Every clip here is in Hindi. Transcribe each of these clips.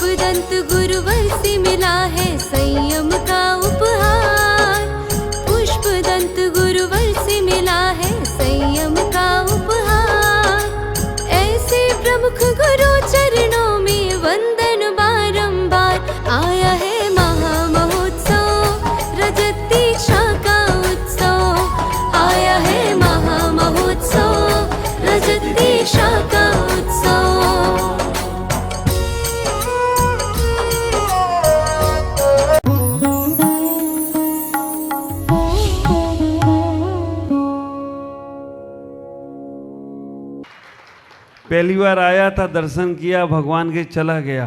पुष्पदंत गुरुवर से मिला है संयम का उपहार। पुष्पदंत गुरुवर से मिला है संयम का उपहार। ऐसे प्रमुख गुरु चरणों में वंदन बारंबार। आया है महामहोत्सव रजत दीक्षा का उत्सव। आया है महामहोत्सव रजत दीक्षा का उत्सव। पहली बार आया था, दर्शन किया, भगवान के चला गया,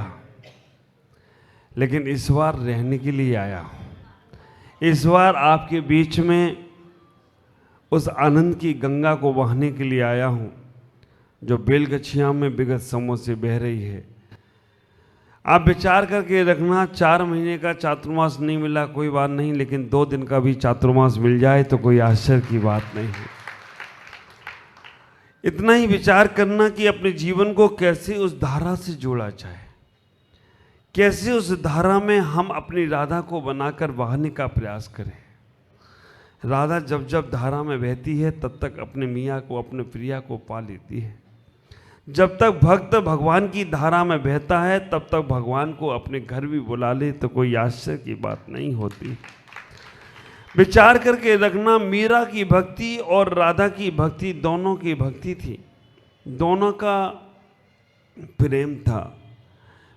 लेकिन इस बार रहने के लिए आया। इस बार आपके बीच में उस आनंद की गंगा को बहाने के लिए आया हूँ जो बेलगछिया में विगत समों से बह रही है। आप विचार करके रखना, 4 महीने का चातुर्मास नहीं मिला कोई बात नहीं, लेकिन 2 दिन का भी चातुर्मास मिल जाए तो कोई आश्चर्य की बात नहीं है। इतना ही विचार करना कि अपने जीवन को कैसे उस धारा से जोड़ा जाए, कैसे उस धारा में हम अपनी राधा को बनाकर बहाने का प्रयास करें। राधा जब जब धारा में बहती है तब तक अपने मियाँ को, अपने प्रिया को पा लेती है। जब तक भक्त भगवान की धारा में बहता है तब तक भगवान को अपने घर भी बुला ले तो कोई आश्चर्य की बात नहीं होती। विचार करके रखना, मीरा की भक्ति और राधा की भक्ति दोनों की भक्ति थी, दोनों का प्रेम था।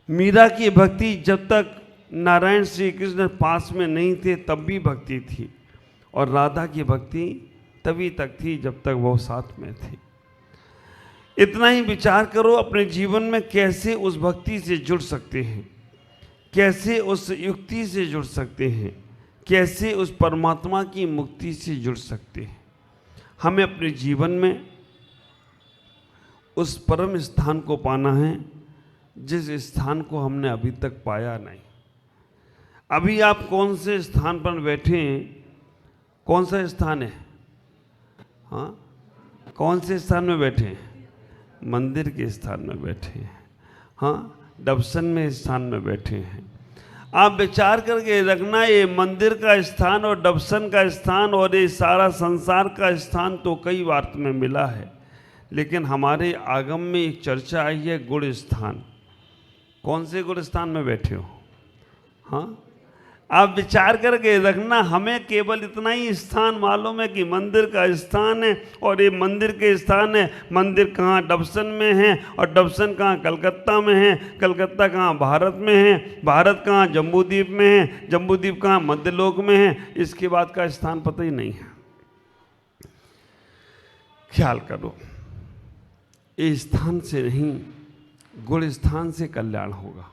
मीरा की भक्ति जब तक नारायण श्री कृष्ण पास में नहीं थे तब भी भक्ति थी, और राधा की भक्ति तभी तक थी जब तक वो साथ में थी। इतना ही विचार करो अपने जीवन में कैसे उस भक्ति से जुड़ सकते हैं, कैसे उस युक्ति से जुड़ सकते हैं, कैसे उस परमात्मा की मुक्ति से जुड़ सकते हैं। हमें अपने जीवन में उस परम स्थान को पाना है जिस स्थान को हमने अभी तक पाया नहीं। अभी आप कौन से स्थान पर बैठे हैं? कौन सा स्थान है? हाँ, कौन से स्थान में बैठे हैं? मंदिर के स्थान में बैठे हैं। हाँ, दर्शन में स्थान में बैठे हैं। आप विचार करके रखना, ये मंदिर का स्थान और दर्शन का स्थान और ये सारा संसार का स्थान तो कई बार में मिला है, लेकिन हमारे आगम में एक चर्चा आई है गुड़ स्थान। कौन से गुड़ स्थान में बैठे हो? हाँ, आप विचार करके रखना, हमें केवल इतना ही स्थान मालूम है कि मंदिर का स्थान है और ये मंदिर के स्थान है। मंदिर कहाँ? दर्शन में है, और दर्शन कहाँ? कलकत्ता में है। कलकत्ता कहाँ? भारत में है। भारत कहाँ? जम्बूद्वीप में है। जम्बूद्वीप कहाँ? मध्यलोक में है। इसके बाद का स्थान पता ही नहीं है। ख्याल करो, ये स्थान से नहीं, गुड़ स्थान से कल्याण होगा।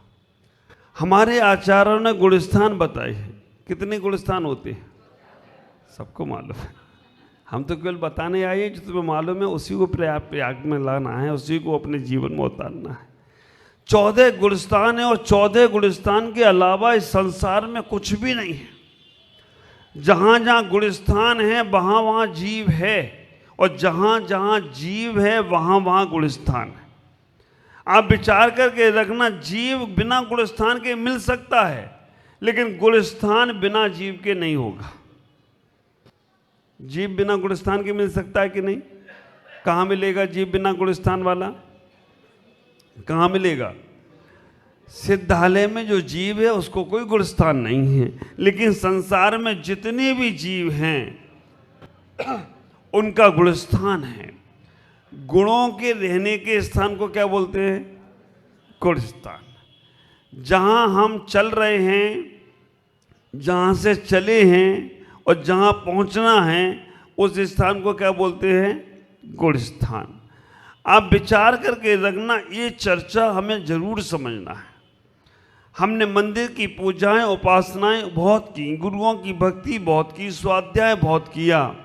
हमारे आचार्यों ने गुणस्थान बताए हैं। कितने गुणस्थान होते हैं? सबको मालूम है। हम तो केवल बताने आए हैं, जो तुम्हें मालूम है उसी को प्रयाग में लाना है, उसी को अपने जीवन में उतारना है। 14 गुणस्थान है, और 14 गुणस्थान के अलावा इस संसार में कुछ भी नहीं है। जहाँ जहाँ गुणस्थान है वहाँ वहाँ जीव है, और जहाँ जहाँ जीव है वहाँ वहाँ गुणस्थान है। आप विचार करके रखना, जीव बिना गुणस्थान के मिल सकता है, लेकिन गुणस्थान बिना जीव के नहीं होगा। जीव बिना गुणस्थान के मिल सकता है कि नहीं? कहाँ मिलेगा जीव बिना गुणस्थान वाला? कहाँ मिलेगा? सिद्धालय में जो जीव है उसको कोई गुणस्थान नहीं है, लेकिन संसार में जितने भी जीव हैं उनका गुणस्थान है। गुणों के रहने के स्थान को क्या बोलते हैं? गुणस्थान। जहाँ हम चल रहे हैं, जहाँ से चले हैं और जहाँ पहुँचना है, उस स्थान को क्या बोलते हैं? गुणस्थान। आप विचार करके रखना, ये चर्चा हमें जरूर समझना है। हमने मंदिर की पूजाएं, उपासनाएं बहुत की, गुरुओं की भक्ति बहुत की, स्वाध्याय बहुत किया,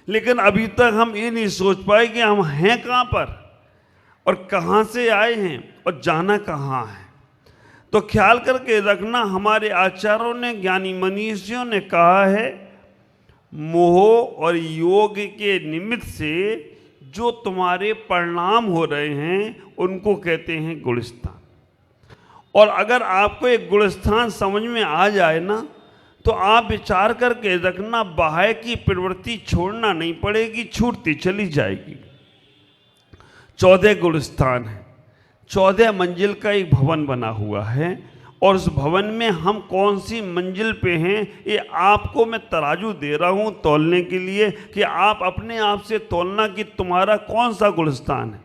लेकिन अभी तक हम ये नहीं सोच पाए कि हम हैं कहाँ पर और कहाँ से आए हैं और जाना कहाँ है। तो ख्याल करके रखना, हमारे आचार्यों ने, ज्ञानी मनीषियों ने कहा है, मोह और योग के निमित्त से जो तुम्हारे परिणाम हो रहे हैं उनको कहते हैं गुणस्थान। और अगर आपको एक गुणस्थान समझ में आ जाए ना, तो आप विचार करके रखना, बाह्य की प्रवृत्ति छोड़ना नहीं पड़ेगी, छूटती चली जाएगी। 14 गुणस्थान है, 14 मंजिल का एक भवन बना हुआ है, और उस भवन में हम कौन सी मंजिल पे हैं ये आपको मैं तराजू दे रहा हूँ तौलने के लिए, कि आप अपने आप से तौलना कि तुम्हारा कौन सा गुणस्थान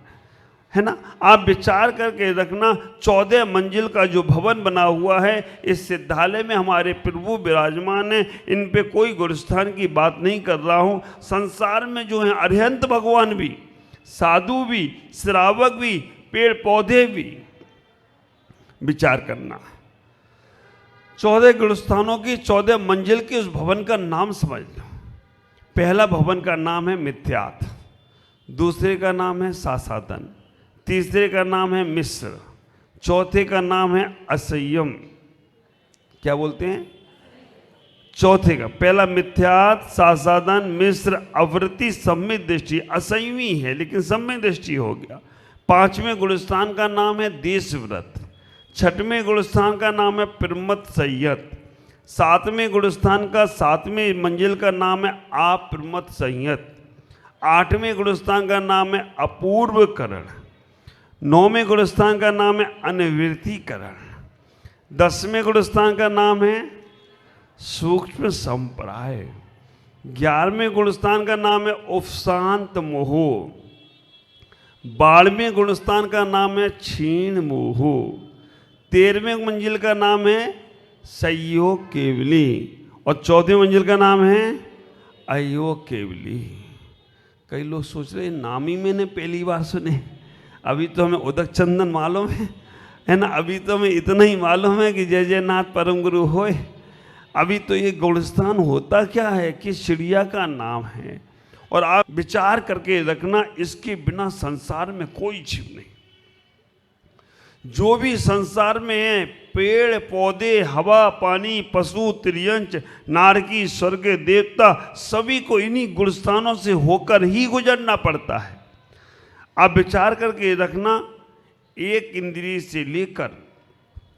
है ना। आप विचार करके रखना, 14 मंजिल का जो भवन बना हुआ है, इस सिद्धालय में हमारे प्रभु विराजमान है। इन पे कोई गुणस्थान की बात नहीं कर रहा हूँ। संसार में जो है अरिहंत भगवान भी, साधु भी, श्रावक भी, पेड़ पौधे भी, विचार करना। 14 गुणस्थानों की 14 मंजिल के उस भवन का नाम समझ लो। पहला भवन का नाम है मिथ्यात, दूसरे का नाम है सासादन, तीसरे का नाम है मिस्र, चौथे का नाम है असंयम। क्या बोलते हैं? चौथे का, पहला मिथ्यात, सासादन, मिस्र, अवृत्ति, सम्मित दृष्टि। असंयमी है लेकिन सम्मित दृष्टि हो गया। 5वें गुणस्थान का नाम है देशव्रत, 6वें गुणस्थान का नाम है प्रमत संयत, 7वें गुणस्थान का 7वें मंजिल का नाम है अप्रमत संयत, 8वें गुणस्थान का नाम है अपूर्वकरण, 9वें गुणस्थान का नाम है अनवृत्तिकरण, 10वें गुणस्थान का नाम है सूक्ष्म संप्राय, 11वें गुणस्थान का नाम है उपशांत मोह, 12वें गुणस्थान का नाम है क्षीण मोह, 13वें मंजिल का नाम है संयोग केवली, और 14वें मंजिल का नाम है अयोग केवली। कई लोग सोच रहे नाम ही मैंने पहली बार सुने, अभी तो हमें उदक चंदन मालूम है ना, अभी तो हमें इतना ही मालूम है कि जय जयनाथ परम गुरु होए। अभी तो ये गुणस्थान होता क्या है कि चिड़िया का नाम है। और आप विचार करके रखना, इसके बिना संसार में कोई जीव नहीं। जो भी संसार में है, पेड़ पौधे, हवा पानी, पशु त्रियंच, नारकी, स्वर्ग, देवता, सभी को इन्हीं गुणस्थानों से होकर ही गुजरना पड़ता है। आप विचार करके रखना, एक इंद्रिय से लेकर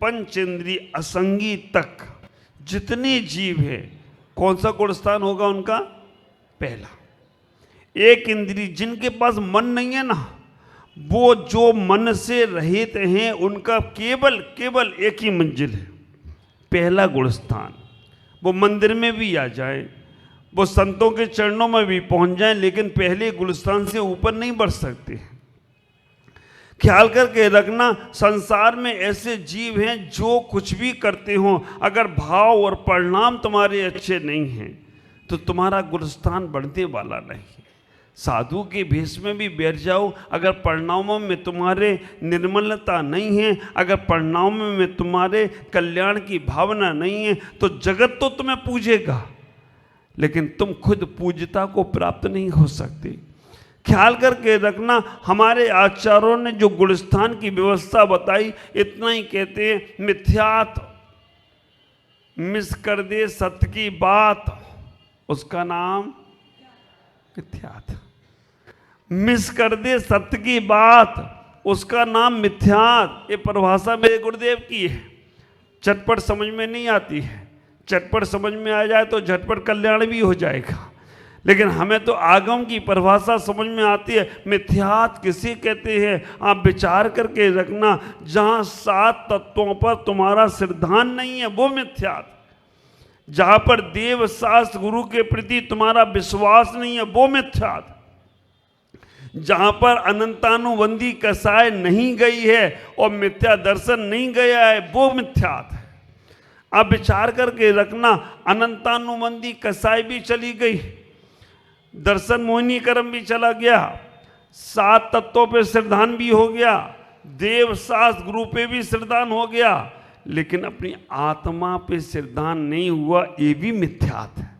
पंच इंद्रिय असंगी तक जितने जीव हैं, कौन सा गुणस्थान होगा उनका? पहला। एक इंद्रिय जिनके पास मन नहीं है ना, वो जो मन से रहित हैं, उनका केवल केवल एक ही मंजिल है, पहला गुणस्थान। वो मंदिर में भी आ जाए, वो संतों के चरणों में भी पहुंच जाएं, लेकिन पहले गुणस्थान से ऊपर नहीं बढ़ सकते। ख्याल करके रखना, संसार में ऐसे जीव हैं जो कुछ भी करते हो, अगर भाव और परिणाम तुम्हारे अच्छे नहीं हैं तो तुम्हारा गुणस्थान बढ़ने वाला नहीं है। साधु के भेष में भी बैठ जाओ, अगर परिणामों में तुम्हारे निर्मलता नहीं है, अगर परिणामों में तुम्हारे कल्याण की भावना नहीं है, तो जगत तो तुम्हें पूजेगा, लेकिन तुम खुद पूज्यता को प्राप्त नहीं हो सकते। ख्याल करके रखना, हमारे आचार्यों ने जो गुणस्थान की व्यवस्था बताई, इतना ही कहते हैं, मिथ्यात मिस कर दे सत्य की बात, उसका नाम मिथ्यात। मिस कर दे सत्य की बात, उसका नाम मिथ्यात। ये परिभाषा मेरे गुरुदेव की है, चटपट समझ में नहीं आती है। चटपट समझ में आ जाए तो झटपट कल्याण भी हो जाएगा, लेकिन हमें तो आगम की परिभाषा समझ में आती है। मिथ्यात किसे कहते हैं? आप विचार करके रखना, जहाँ 7 तत्वों पर तुम्हारा सिद्धांत नहीं है वो मिथ्यात, जहाँ पर देव शास्त्र गुरु के प्रति तुम्हारा विश्वास नहीं है वो मिथ्यात, जहाँ पर अनंतानुबंधी कसाय नहीं गई है और मिथ्या दर्शन नहीं गया है वो मिथ्यात है। आप विचार करके रखना, अनंतानुबंधी कसाय भी चली गई, दर्शन मोहिनी कर्म भी चला गया, 7 तत्वों पे श्रद्धान भी हो गया, देव शास्त्र गुरु पे भी श्रद्धान हो गया, लेकिन अपनी आत्मा पे श्रद्धान नहीं हुआ, ये भी मिथ्यात है।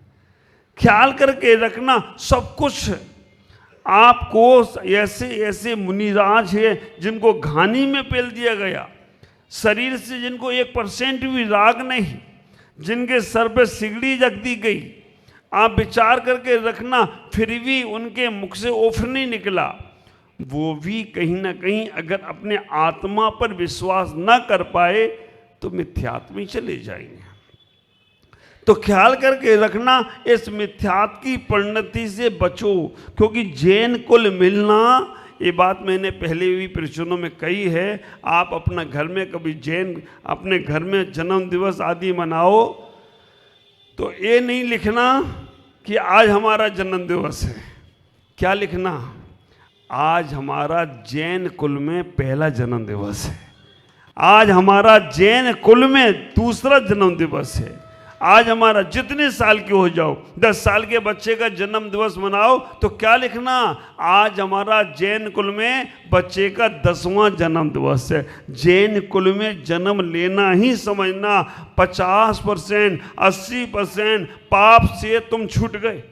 ख्याल करके रखना, सब कुछ आपको ऐसे ऐसे मुनिराज है जिनको घानी में पेल दिया गया, शरीर से जिनको 1% भी राग नहीं, जिनके सर पे सिगड़ी जग दी गई। आप विचार करके रखना, फिर भी उनके मुख से उफ नहीं निकला, वो भी कहीं ना कहीं अगर अपने आत्मा पर विश्वास न कर पाए तो मिथ्यात्व में चले जाएंगे। तो ख्याल करके रखना, इस मिथ्यात्व की परिणति से बचो, क्योंकि जैन कुल मिलना, ये बात मैंने पहले भी प्रवचनों में कही है। आप अपना घर में कभी जैन अपने घर में जन्म दिवस आदि मनाओ तो ये नहीं लिखना कि आज हमारा जन्म दिवस है। क्या लिखना? आज हमारा जैन कुल में पहला जन्म दिवस है, आज हमारा जैन कुल में दूसरा जन्म दिवस है, आज हमारा जितने साल के हो जाओ, 10 साल के बच्चे का जन्म दिवस मनाओ तो क्या लिखना? आज हमारा जैन कुल में बच्चे का 10वां जन्म दिवस है। जैन कुल में जन्म लेना ही समझना 50%, 80% पाप से तुम छूट गए।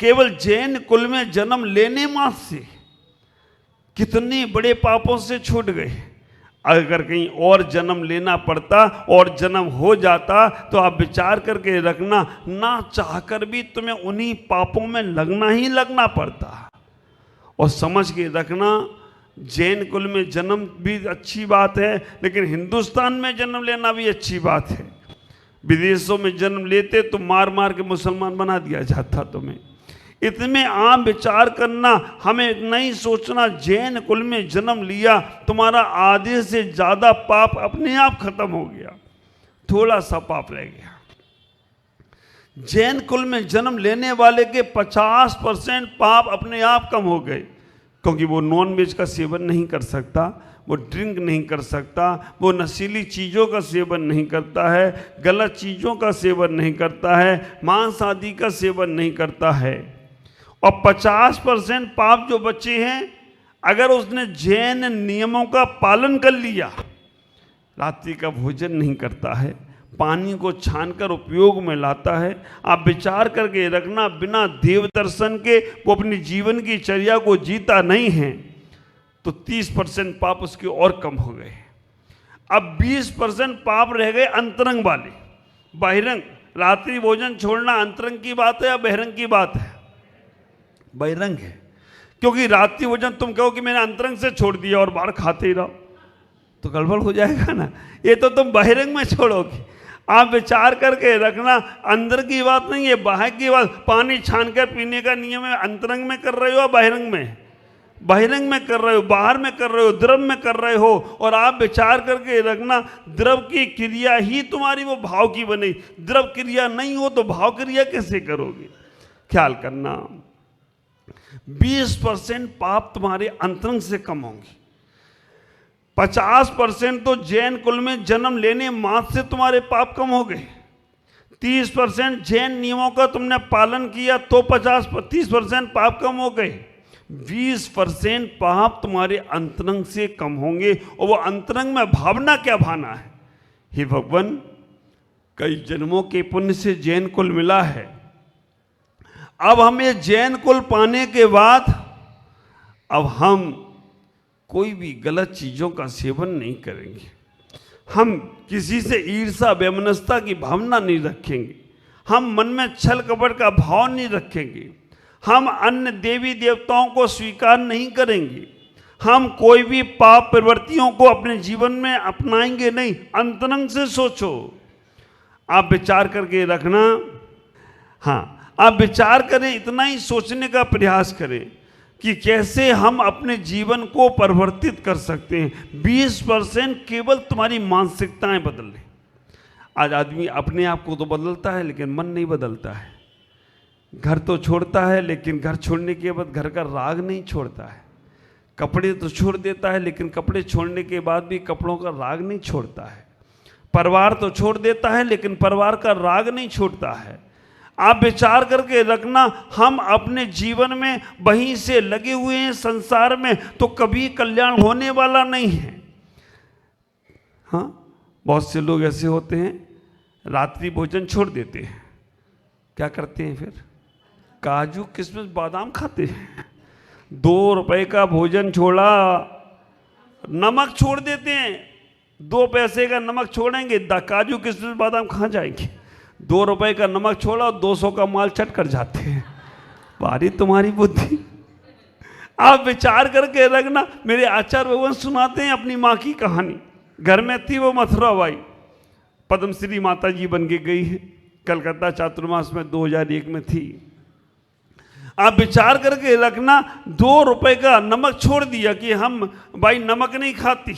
केवल जैन कुल में जन्म लेने मात्र से कितने बड़े पापों से छूट गए। अगर कहीं और जन्म लेना पड़ता और जन्म हो जाता तो आप विचार करके रखना, ना चाहकर भी तुम्हें उन्हीं पापों में लगना ही लगना पड़ता। और समझ के रखना, जैन कुल में जन्म भी अच्छी बात है, लेकिन हिंदुस्तान में जन्म लेना भी अच्छी बात है। विदेशों में जन्म लेते तो मार मार के मुसलमान बना दिया जाता तुम्हें। इतने आम विचार करना, हमें इतना ही सोचना, जैन कुल में जन्म लिया, तुम्हारा आधे से ज़्यादा पाप अपने आप खत्म हो गया, थोड़ा सा पाप रह गया। जैन कुल में जन्म लेने वाले के 50% पाप अपने आप कम हो गए, क्योंकि वो नॉन वेज का सेवन नहीं कर सकता, वो ड्रिंक नहीं कर सकता, वो नशीली चीज़ों का सेवन नहीं करता है, गलत चीज़ों का सेवन नहीं करता है, मांस आदि का सेवन नहीं करता है। और 50% पाप जो बचे हैं, अगर उसने जैन नियमों का पालन कर लिया, रात्रि का भोजन नहीं करता है, पानी को छानकर उपयोग में लाता है, आप विचार करके रखना, बिना देव दर्शन के वो अपनी जीवन की चर्या को जीता नहीं है, तो 30% पाप उसके और कम हो गए। अब 20% पाप रह गए अंतरंग वाले, बहिरंग। रात्रि भोजन छोड़ना अंतरंग की बात है या बहिरंग की बात है? बहिरंग है, क्योंकि रात्रि भोजन तुम कहो कि मैंने अंतरंग से छोड़ दिया और बाहर खाते ही रहो तो गड़बड़ हो जाएगा ना। ये तो तुम बहिरंग में छोड़ोगे। आप विचार करके रखना, अंदर की बात नहीं है, बाहर की बात। पानी छानकर पीने का नियम है, अंतरंग में कर रहे हो या बहिरंग में? बहिरंग में कर रहे हो, बाहर में कर रहे हो, द्रव में कर रहे हो। और आप विचार करके रखना, द्रव की क्रिया ही तुम्हारी वो भाव की बनी। द्रव क्रिया नहीं हो तो भाव क्रिया कैसे करोगे? ख्याल करना, 20% पाप तुम्हारे अंतरंग से कम होंगे। 50% तो जैन कुल में जन्म लेने मात्र से तुम्हारे पाप कम हो गए। 30% जैन नियमों का तुमने पालन किया तो 30% पाप कम हो गए। 20% पाप तुम्हारे अंतरंग से कम होंगे। और वो अंतरंग में भावना क्या भाना है? हे भगवान, कई जन्मों के पुण्य से जैन कुल मिला है, अब हम ये जैन कुल पाने के बाद अब हम कोई भी गलत चीज़ों का सेवन नहीं करेंगे, हम किसी से ईर्ष्या वैमनस्यता की भावना नहीं रखेंगे, हम मन में छल कपट का भाव नहीं रखेंगे, हम अन्य देवी देवताओं को स्वीकार नहीं करेंगे, हम कोई भी पाप प्रवृत्तियों को अपने जीवन में अपनाएंगे नहीं। अंतरंग से सोचो, आप विचार करके रखना। हाँ, आप विचार करें, इतना ही सोचने का प्रयास करें कि कैसे हम अपने जीवन को परिवर्तित कर सकते हैं। 20% केवल तुम्हारी मानसिकताएं बदल लें। आज आदमी अपने आप को तो बदलता है लेकिन मन नहीं बदलता है। घर तो छोड़ता है लेकिन घर छोड़ने के बाद घर का राग नहीं छोड़ता है। कपड़े तो छोड़ देता है लेकिन कपड़े छोड़ने के बाद भी कपड़ों का राग नहीं छोड़ता है। परिवार तो छोड़ देता है लेकिन परिवार का राग नहीं छोड़ता है। आप विचार करके रखना, हम अपने जीवन में वहीं से लगे हुए हैं संसार में, तो कभी कल्याण होने वाला नहीं है। हाँ, बहुत से लोग ऐसे होते हैं, रात्रि भोजन छोड़ देते हैं, क्या करते हैं फिर? काजू किशमिश बादाम खाते हैं। 2 रुपए का भोजन छोड़ा, नमक छोड़ देते हैं। 2 पैसे का नमक छोड़ेंगे, काजू किशमिश बादाम कहाँ जाएंगे? 2 रुपए का नमक छोड़ा और 200 का माल चट कर जाते हैं। बारी तुम्हारी बुद्धि। आप विचार करके रखना। मेरे आचार्य भगवान सुनाते हैं अपनी माँ की कहानी। घर में थी वो मथुरा बाई, पद्मश्री माता जी बन के गई है, कलकत्ता चातुर्मास में 2001 में थी। आप विचार करके रखना, 2 रुपए का नमक छोड़ दिया कि हम भाई नमक नहीं खाती,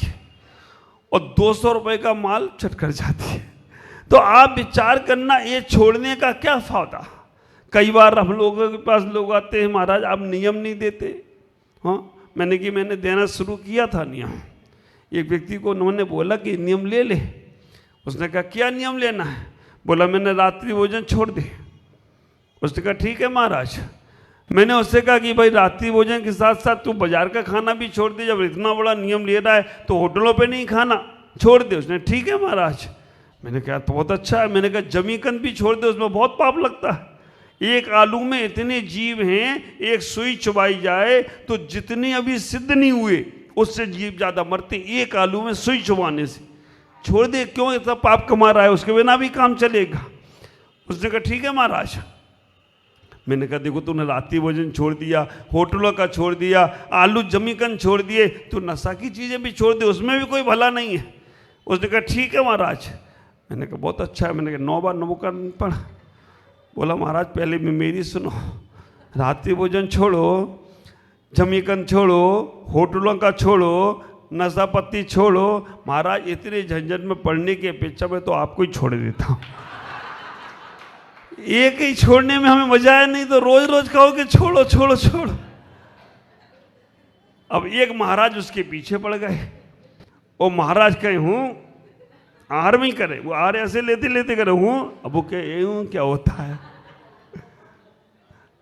और 200 रुपए का माल चट कर जाती है। तो आप विचार करना, ये छोड़ने का क्या फायदा। कई बार हम लोगों के पास लोग आते हैं, महाराज आप नियम नहीं देते। हाँ, मैंने देना शुरू किया था नियम। एक व्यक्ति को उन्होंने बोला कि नियम ले ले। उसने कहा क्या नियम लेना है। बोला मैंने रात्रि भोजन छोड़ दे। उसने कहा ठीक है महाराज। मैंने उससे कहा कि भाई रात्रि भोजन के साथ साथ तू बाजार का खाना भी छोड़ दे, जब इतना बड़ा नियम ले रहा है तो होटलों पे नहीं खाना, छोड़ दे। उसने ठीक है महाराज। मैंने कहा तो बहुत अच्छा है। मैंने कहा जमीकंद भी छोड़ दे, उसमें बहुत पाप लगता है। एक आलू में इतने जीव हैं, एक सुई चुबाई जाए तो जितने अभी सिद्ध नहीं हुए उससे जीव ज़्यादा मरते एक आलू में सुई चुबाने से। छोड़ दे, क्यों इतना पाप कमा रहा है, उसके बिना भी काम चलेगा। उसने कहा ठीक है महाराज। मैंने कहा देखो तूने रात्रि भोजन छोड़ दिया, होटलों का छोड़ दिया, आलू जमीकंद छोड़ दिए, तू नशा की चीज़ें भी छोड़ दे, उसमें भी कोई भला नहीं है। उसने कहा ठीक है महाराज। मैंने कहा बहुत अच्छा है। मैंने कहा 9 बार नमोकरण पढ़। बोला महाराज पहले भी मेरी सुनो, रात्रि भोजन छोड़ो, जमीकंद छोड़ो, होटलों का छोड़ो, नशा पत्ती छोड़ो। महाराज इतने झंझट में पढ़ने की अपेक्षा में तो आपको ही छोड़ देता हूँ। एक ही छोड़ने में हमें मजा आया, नहीं तो रोज रोज कहोगे छोड़ो छोड़ो छोड़ो। अब एक महाराज उसके पीछे पड़ गए। वो महाराज कहे हूँ आर में करे, वो आर ऐसे लेते लेते करे हूँ। अब वो कहे हूँ क्या होता है।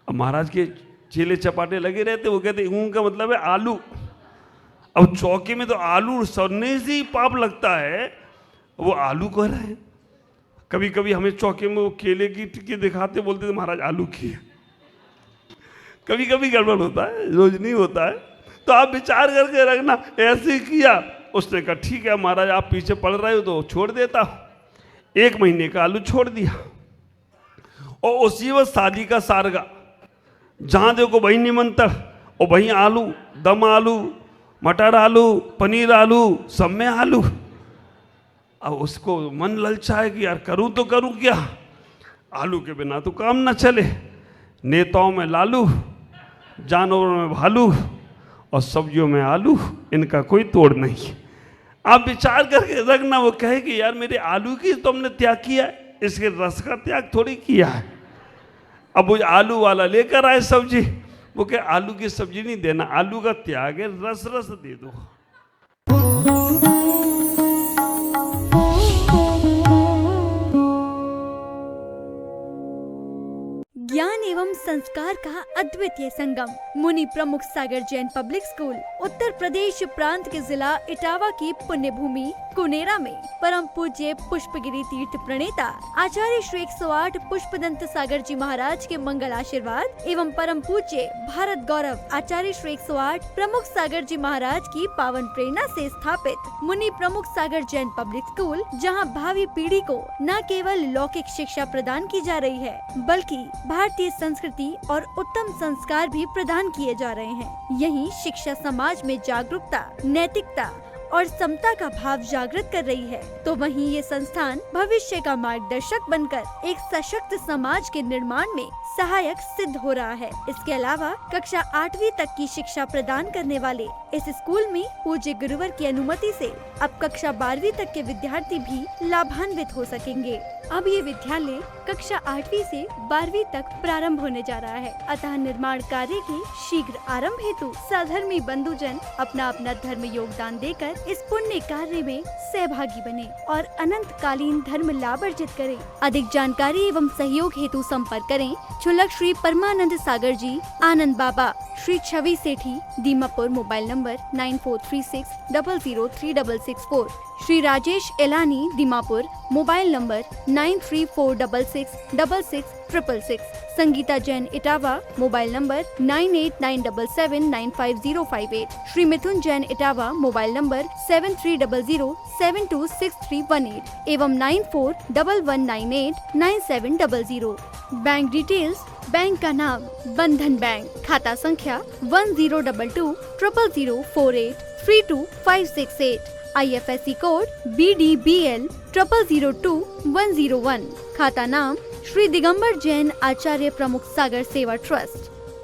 अब महाराज के चेले चपाटे लगे रहते, वो कहते हूँ का मतलब है आलू। अब चौके में तो आलू सड़ने से ही पाप लगता है, वो आलू कह रहे हैं। कभी कभी हमें चौके में वो केले की टिक्की दिखाते, बोलते थे महाराज आलू की है। कभी कभी गड़बड़ होता है, रोज नहीं होता है। तो आप विचार करके रखना, ऐसे ही किया। उसने कहा ठीक है महाराज आप पीछे पड़ रहे हो तो छोड़ देता हूँ। 1 महीने का आलू छोड़ दिया, और उसी वक्त शादी का सारगा, जहाँ देखो वही निमंत्रण, और वही आलू, दम आलू, मटर आलू, पनीर आलू, सब में आलू। अब उसको मन ललचाए कि यार करूं तो करूं क्या, आलू के बिना तो काम ना चले। नेताओं में लालू, जानवरों में भालू, और सब्जियों में आलू, इनका कोई तोड़ नहीं। आप विचार करके रखना। वो कहे कि यार मेरे आलू की तो हमने त्याग किया है, इसके रस का त्याग थोड़ी किया है। अब वो आलू वाला लेकर आए सब्जी, वो कहे आलू की सब्जी नहीं देना, आलू का त्याग है, रस रस दे दो। ज्ञान एवं संस्कार का अद्वितीय संगम, मुनि प्रमुख सागर जैन पब्लिक स्कूल उत्तर प्रदेश प्रांत के जिला इटावा की पुण्य भूमि कुनेरा में परम पूज्य पुष्पगिरी तीर्थ प्रणेता आचार्य श्री 108 पुष्पदंत सागर जी महाराज के मंगल आशीर्वाद एवं परम पूज्य भारत गौरव आचार्य श्री 108 प्रमुख सागर जी महाराज की पावन प्रेरणा से स्थापित मुनि प्रमुख सागर जैन पब्लिक स्कूल, जहां भावी पीढ़ी को न केवल लौकिक शिक्षा प्रदान की जा रही है, बल्कि भारतीय संस्कृति और उत्तम संस्कार भी प्रदान किए जा रहे हैं। यही शिक्षा समाज में जागरूकता, नैतिकता और समता का भाव जागृत कर रही है, तो वहीं ये संस्थान भविष्य का मार्गदर्शक बनकर एक सशक्त समाज के निर्माण में सहायक सिद्ध हो रहा है। इसके अलावा कक्षा 8वीं तक की शिक्षा प्रदान करने वाले इस स्कूल में पूज्य गुरुवर की अनुमति से अब कक्षा 12वीं तक के विद्यार्थी भी लाभान्वित हो सकेंगे। अब ये विद्यालय कक्षा 8वीं से 12वीं तक प्रारंभ होने जा रहा है, अतः निर्माण कार्य के शीघ्र आरंभ हेतु सधर्मी बंधुजन अपना अपना धर्म योगदान देकर इस पुण्य कार्य में सहभागी बने और अनंत कालीन धर्म लाभ अर्जित करें। अधिक जानकारी एवं सहयोग हेतु संपर्क करें छुलक Shri Paramanand Sagar ji, Anand Baba, Shri Chhavi Sethi, Dimapur, mobile number 9436003664, Shri Rajesh Elani, Dimapur, mobile number 9346666666, Sangeeta Jain, Etawah, mobile number 9897795058, Shri Mithun Jain, Etawah, mobile number 7300726318 एवं 9411989700। बैंक डिटेल्स बैंक का नाम बंधन बैंक। खाता संख्या 1022000048325668। IFSC code BDBL 002101। खाता नाम श्री दिगंबर जैन आचार्य प्रमुख सागर सेवा ट्रस्ट।